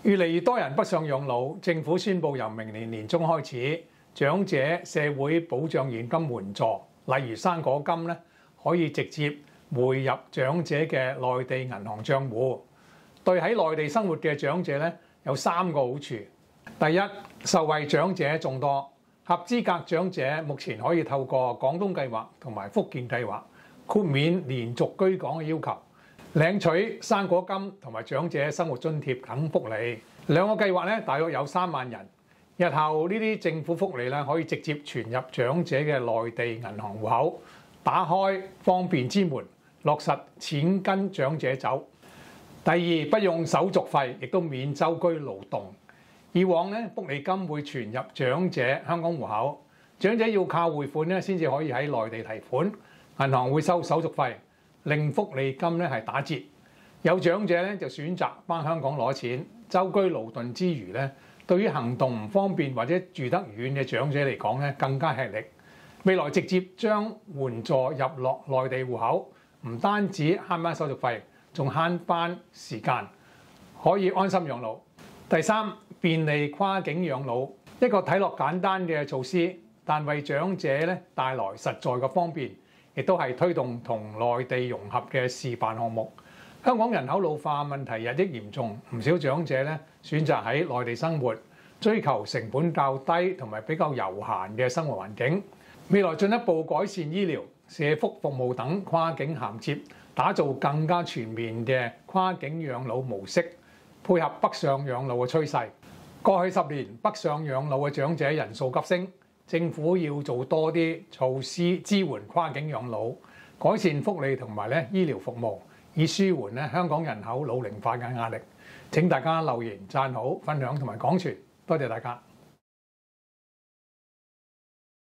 越嚟越多人北上養老，政府宣布由明年年中開始，長者社會保障現金援助，例如生果金咧，可以直接匯入長者嘅內地銀行帳戶。對喺內地生活嘅長者咧，有3個好處。第一，受惠長者眾多，合資格長者目前可以透過廣東計劃同埋福建計劃豁免連續居港嘅要求，領取生果金同埋長者生活津貼等福利。兩個計劃咧，大約有3萬人。日後呢啲政府福利咧，可以直接存入長者嘅內地銀行戶口，打開方便之門，落實錢跟長者走。第二，不用手續費，亦都免周居勞動。以往咧，福利金會存入長者香港戶口，長者要靠匯款咧先至可以喺內地提款，銀行會收手續費，令福利金咧係打折。有長者咧就選擇返香港攞錢，周居勞頓之餘咧，對於行動唔方便或者住得遠嘅長者嚟講咧，更加吃力。未來直接將援助入落內地戶口，唔單止慳返手續費，仲慳返時間，可以安心養老。第三，便利跨境養老，一個睇落簡單嘅措施，但為長者咧帶來實在嘅方便，亦都係推動同內地融合嘅示範項目。香港人口老化問題日益嚴重，唔少長者咧選擇喺內地生活，追求成本較低同埋比較悠閒嘅生活環境。未來進一步改善醫療、社福服務等跨境銜接，打造更加全面嘅跨境養老模式，配合北上養老嘅趨勢。過去10年，北上養老嘅長者人數急升，政府要做多啲措施支援跨境養老，改善福利同埋醫療服務，以舒緩香港人口老齡化嘅壓力。請大家留言、讚好、分享同埋廣傳，多謝大家。